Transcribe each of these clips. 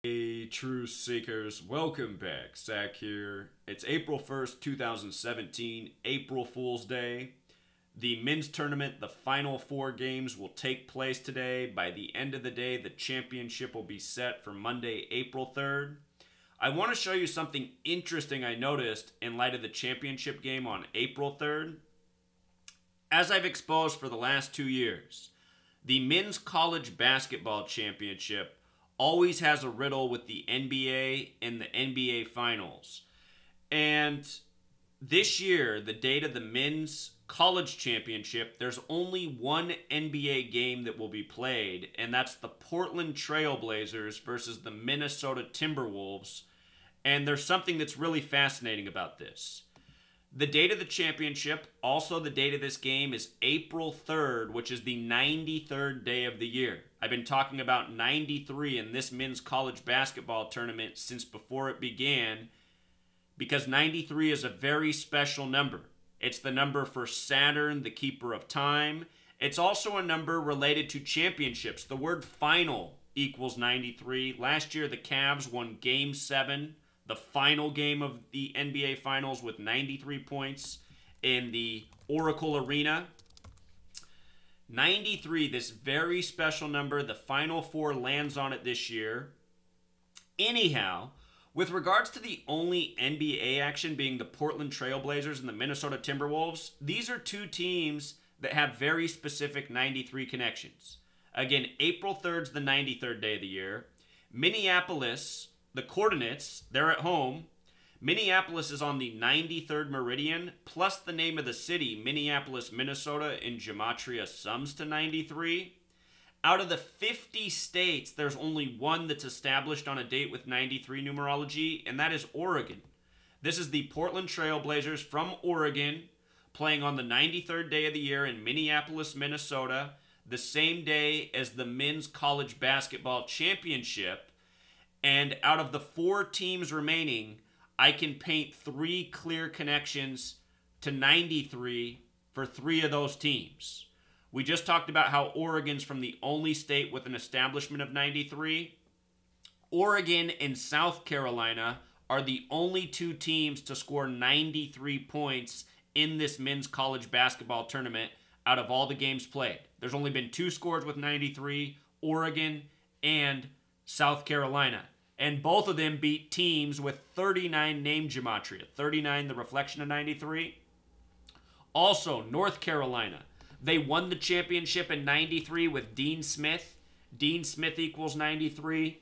Hey, Truth Seekers, welcome back. Zach here. It's April 1st, 2017, April Fool's Day. The men's tournament, the final four games will take place today. By the end of the day, the championship will be set for Monday, April 3rd. I want to show you something interesting I noticed in light of the championship game on April 3rd. As I've exposed for the last 2 years, the men's college basketball championship always has a riddle with the NBA and the NBA finals. And this year, the date of the men's college championship, there's only one NBA game that will be played, and that's the Portland Trail Blazers versus the Minnesota Timberwolves. And there's something that's really fascinating about this. The date of the championship, also the date of this game, is April 3rd, which is the 93rd day of the year. I've been talking about 93 in this men's college basketball tournament since before it began, because 93 is a very special number. It's the number for Saturn, the keeper of time. It's also a number related to championships. The word final equals 93. Last year, the Cavs won Game 7. The final game of the NBA Finals with 93 points in the Oracle Arena. 93, this very special number. The Final Four lands on it this year. Anyhow, with regards to the only NBA action being the Portland Trail Blazers and the Minnesota Timberwolves, these are two teams that have very specific 93 connections. Again, April 3rd is the 93rd day of the year. Minneapolis, the coordinates, they're at home. Minneapolis is on the 93rd meridian, plus the name of the city, Minneapolis, Minnesota, in gematria sums to 93. Out of the 50 states, there's only one that's established on a date with 93 numerology, and that is Oregon. This is the Portland Trail Blazers from Oregon, playing on the 93rd day of the year in Minneapolis, Minnesota, the same day as the men's college basketball championship. And out of the 4 teams remaining, I can paint 3 clear connections to 93 for 3 of those teams. We just talked about how Oregon's from the only state with an establishment of 93. Oregon and South Carolina are the only 2 teams to score 93 points in this men's college basketball tournament out of all the games played. There's only been 2 scores with 93, Oregon and South Carolina. And both of them beat teams with 39 name gematria. 39, the reflection of 93. Also, North Carolina. They won the championship in 93 with Dean Smith. Dean Smith equals 93.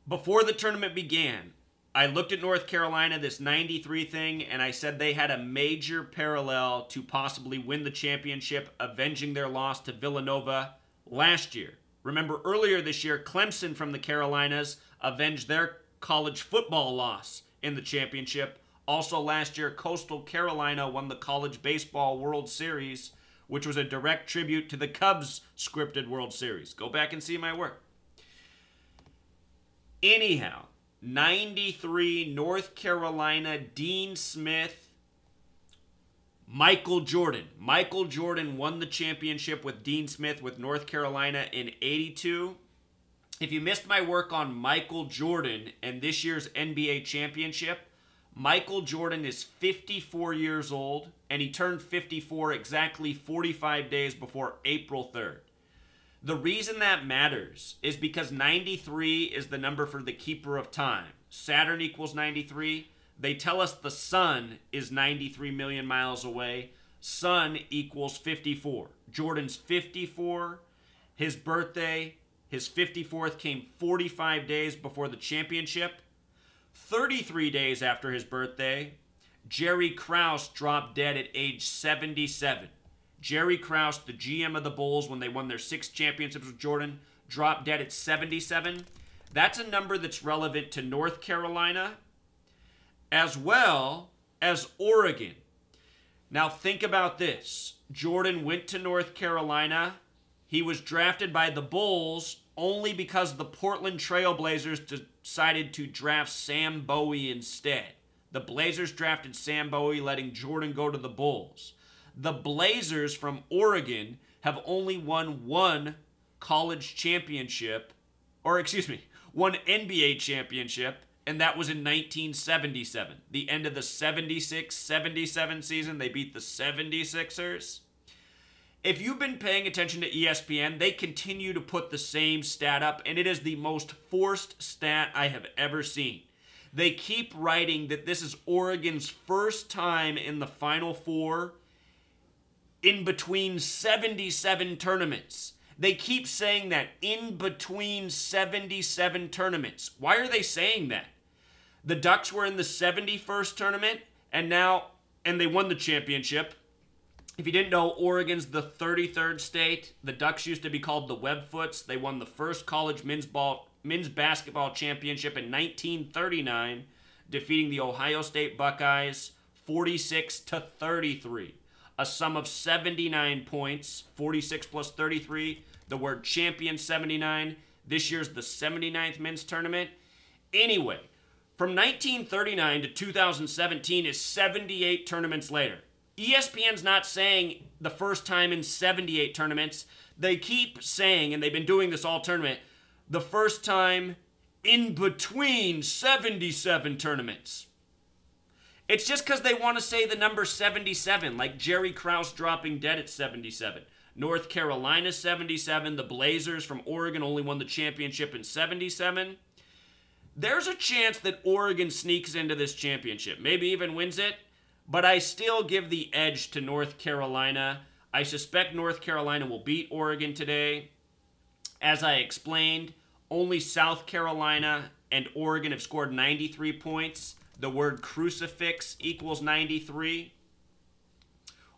Before the tournament began, I looked at North Carolina, this 93 thing, and I said they had a major parallel to possibly win the championship, avenging their loss to Villanova last year. Remember, earlier this year, Clemson from the Carolinas avenged their college football loss in the championship. Also last year, Coastal Carolina won the College Baseball World Series, which was a direct tribute to the Cubs' scripted World Series. Go back and see my work. Anyhow, 93, North Carolina, Dean Smith, Michael Jordan. Michael Jordan won the championship with Dean Smith with North Carolina in 82. If you missed my work on Michael Jordan and this year's NBA championship, Michael Jordan is 54 years old, and he turned 54 exactly 45 days before April 3rd. The reason that matters is because 93 is the number for the keeper of time. Saturn equals 93. They tell us the sun is 93 million miles away. Sun equals 54. Jordan's 54. His birthday, his 54th, came 45 days before the championship. 33 days after his birthday, Jerry Krause dropped dead at age 77. Jerry Krause, the GM of the Bulls when they won their 6 championships with Jordan, dropped dead at 77. That's a number that's relevant to North Carolina as well as Oregon. Now think about this. Jordan went to North Carolina. He was drafted by the Bulls only because the Portland Trail Blazers decided to draft Sam Bowie instead. The Blazers drafted Sam Bowie, letting Jordan go to the Bulls. The Blazers from Oregon have only won one college championship or excuse me, one NBA championship, and that was in 1977. The end of the 76-77 season, they beat the 76ers. If you've been paying attention to ESPN, they continue to put the same stat up, and it is the most forced stat I have ever seen. They keep writing that this is Oregon's first time in the Final Four in between 77 tournaments. They keep saying that, in between 77 tournaments. Why are they saying that? The Ducks were in the 71st tournament, and they won the championship. If you didn't know, Oregon's the 33rd state. The Ducks used to be called the Webfoots. They won the first college men's basketball championship in 1939, defeating the Ohio State Buckeyes 46-33. A sum of 79 points, 46 plus 33. The word champion, 79. This year's the 79th men's tournament. Anyway, from 1939 to 2017 is 78 tournaments later. ESPN's not saying the first time in 78 tournaments. They keep saying, and they've been doing this all tournament, the first time in between 77 tournaments. It's just because they want to say the number 77, like Jerry Krause dropping dead at 77. North Carolina, 77. The Blazers from Oregon only won the championship in 77. There's a chance that Oregon sneaks into this championship, maybe even wins it. But I still give the edge to North Carolina. I suspect North Carolina will beat Oregon today. As I explained, only South Carolina and Oregon have scored 93 points. The word crucifix equals 93.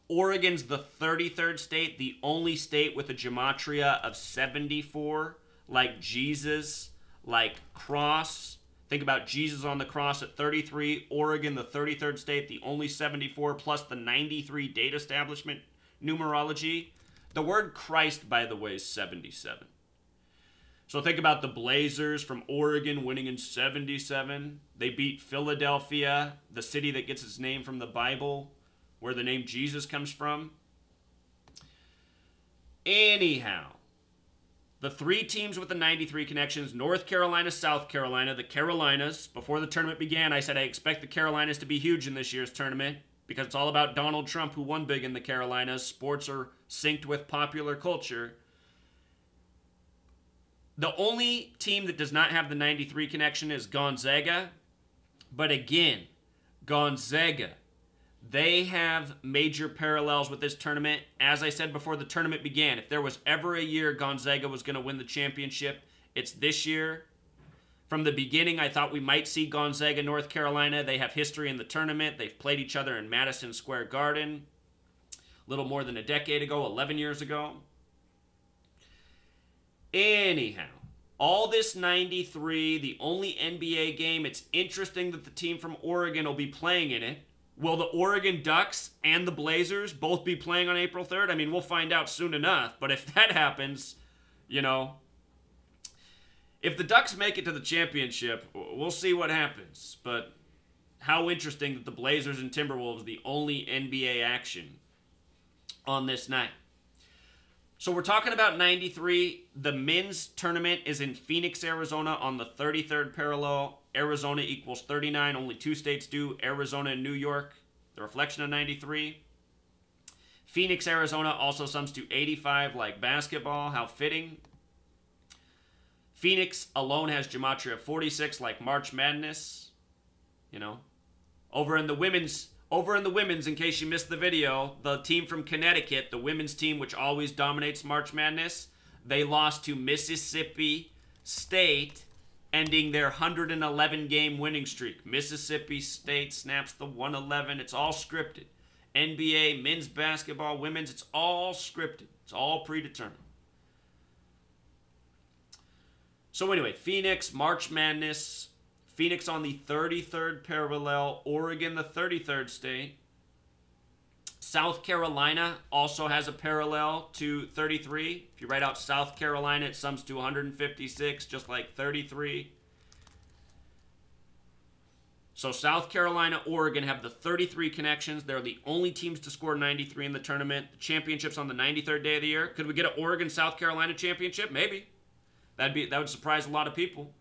Oregon's the 33rd state, the only state with a gematria of 74, like Jesus, like cross. Think about Jesus on the cross at 33. Oregon, the 33rd state, the only 74, plus the 93 date establishment numerology. The word Christ, by the way, is 77. So think about the Blazers from Oregon winning in 77. They beat Philadelphia, the city that gets its name from the Bible, where the name Jesus comes from. Anyhow, the three teams with the 93 connections, North Carolina, South Carolina, the Carolinas. Before the tournament began, I said I expect the Carolinas to be huge in this year's tournament because it's all about Donald Trump, who won big in the Carolinas. Sports are synced with popular culture. The only team that does not have the 93 connection is Gonzaga. But again, Gonzaga, they have major parallels with this tournament. As I said before the tournament began, if there was ever a year Gonzaga was going to win the championship, it's this year. From the beginning, I thought we might see Gonzaga, North Carolina. They have history in the tournament. They've played each other in Madison Square Garden a little more than a decade ago, 11 years ago. Anyhow, all this 93, the only NBA game, it's interesting that the team from Oregon will be playing in it. Will the Oregon Ducks and the Blazers both be playing on April 3rd? I mean, we'll find out soon enough. But if that happens, you know, if the Ducks make it to the championship, we'll see what happens. But how interesting that the Blazers and Timberwolves, the only NBA action on this night. So we're talking about 93. The men's tournament is in Phoenix, Arizona on the 33rd parallel. Arizona equals 39. Only two states do, Arizona and New York. The reflection of 93. Phoenix, Arizona also sums to 85 like basketball. How fitting. Phoenix alone has gematria of 46 like March Madness. You know. Over in the women's, in case you missed the video, the team from Connecticut, the women's team, which always dominates March Madness, they lost to Mississippi State, ending their 111-game winning streak. Mississippi State snaps the 111. It's all scripted. NBA, men's basketball, women's, it's all scripted. It's all predetermined. So anyway, Phoenix, March Madness, Phoenix on the 33rd parallel, Oregon the 33rd state. South Carolina also has a parallel to 33. If you write out South Carolina, it sums to 156, just like 33. So South Carolina, Oregon have the 33 connections. They're the only teams to score 93 in the tournament. The championship's on the 93rd day of the year. Could we get an Oregon-South Carolina championship? Maybe. That would surprise a lot of people.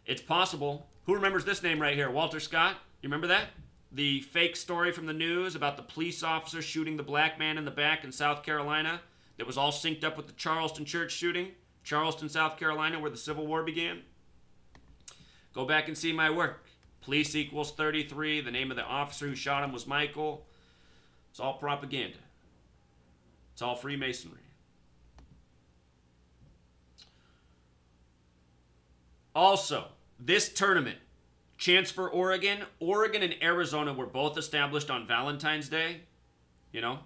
It's possible. Who remembers this name right here? Walter Scott. You remember that? The fake story from the news about the police officer shooting the black man in the back in South Carolina that was all synced up with the Charleston church shooting. Charleston, South Carolina, where the Civil War began. Go back and see my work. Police equals 33. The name of the officer who shot him was Michael. It's all propaganda. It's all Freemasonry. Also, this tournament, chance for Oregon. Oregon and Arizona were both established on Valentine's Day. You know,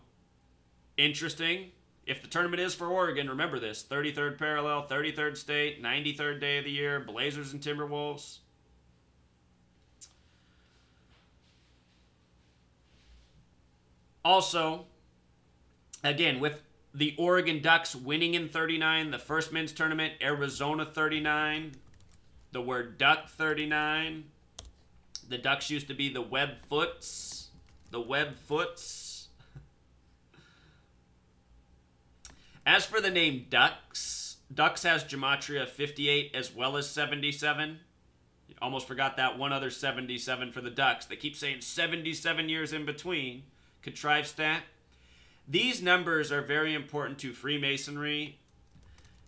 interesting. If the tournament is for Oregon, remember this. 33rd parallel, 33rd state, 93rd day of the year, Blazers and Timberwolves. Also, again, with the Oregon Ducks winning in 39, the first men's tournament, Arizona 39, the word duck 39. The Ducks used to be the Webfoots. The Webfoots. As for the name Ducks, Ducks has gematria 58 as well as 77. You almost forgot that one other 77 for the Ducks. They keep saying 77 years in between. Contrived stat. These numbers are very important to Freemasonry.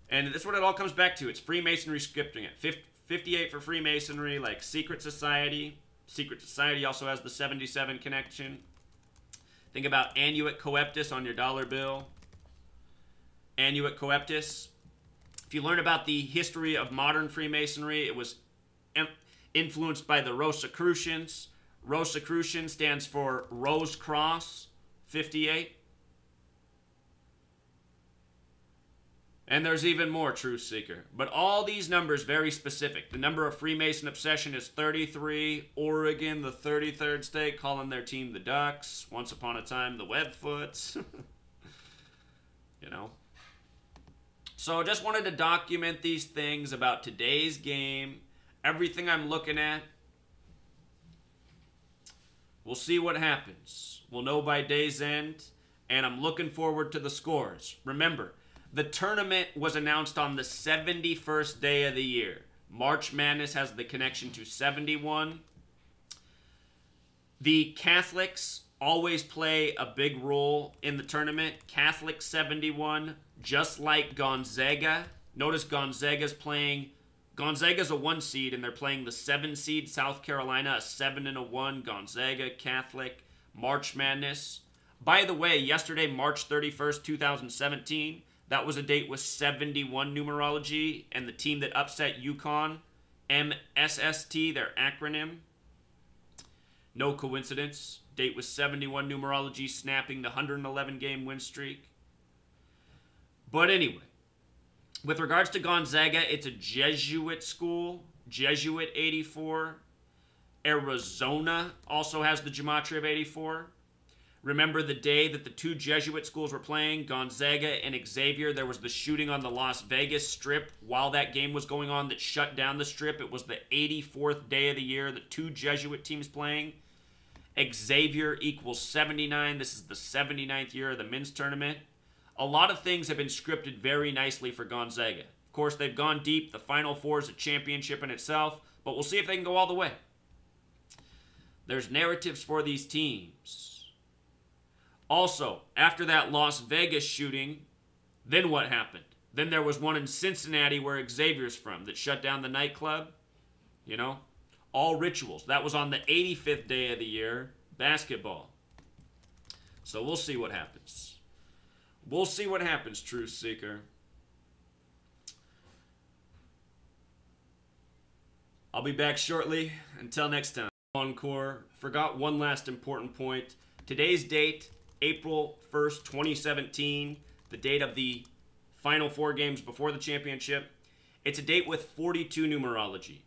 And that's what it all comes back to. It's Freemasonry scripting it. 58 for Freemasonry, like Secret Society. Secret Society also has the 77 connection. Think about Annuit Coeptus on your dollar bill. Annuit Coeptus. If you learn about the history of modern Freemasonry, it was influenced by the Rosicrucians. Rosicrucian stands for Rose Cross, 58. And there's even more, Truth Seeker. But all these numbers very specific. The number of Freemason obsession is 33. Oregon, the 33rd state, calling their team the Ducks. Once upon a time, the Webfoots. You know. So just wanted to document these things about today's game. Everything I'm looking at. We'll see what happens. We'll know by day's end. And I'm looking forward to the scores. Remember, the tournament was announced on the 71st day of the year. March Madness has the connection to 71. The Catholics always play a big role in the tournament. Catholic 71, just like Gonzaga. Notice Gonzaga's playing. Gonzaga's a 1 seed, and they're playing the 7 seed South Carolina, a 7 and a 1. Gonzaga, Catholic, March Madness. By the way, yesterday, March 31st, 2017, that was a date with 71 numerology, and the team that upset UConn, MSST, their acronym. No coincidence. Date was 71 numerology, snapping the 111-game win streak. But anyway, with regards to Gonzaga, it's a Jesuit school, Jesuit 84. Arizona also has the gematria of 84. Remember the day that the two Jesuit schools were playing, Gonzaga and Xavier, there was the shooting on the Las Vegas Strip while that game was going on that shut down the Strip. It was the 84th day of the year, the two Jesuit teams playing. Xavier equals 79. This is the 79th year of the men's tournament. A lot of things have been scripted very nicely for Gonzaga. Of course, they've gone deep. The Final Four is a championship in itself, but we'll see if they can go all the way. There's narratives for these teams. Also, after that Las Vegas shooting, then what happened? Then there was one in Cincinnati where Xavier's from that shut down the nightclub. You know, all rituals. That was on the 85th day of the year, basketball. So we'll see what happens. We'll see what happens, Truth Seeker. I'll be back shortly. Until next time. Encore. Forgot one last important point. Today's date, April 1st, 2017, the date of the Final Four games before the championship. It's a date with 42 numerology.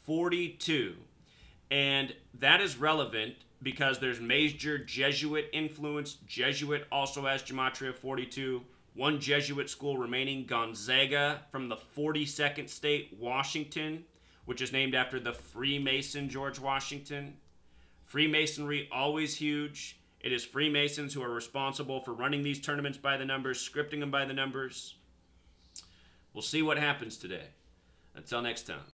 42. And that is relevant because there's major Jesuit influence. Jesuit also has gematria 42. One Jesuit school remaining, Gonzaga, from the 42nd state, Washington, which is named after the Freemason George Washington. Freemasonry, always huge. It is Freemasons who are responsible for running these tournaments by the numbers, scripting them by the numbers. We'll see what happens today. Until next time.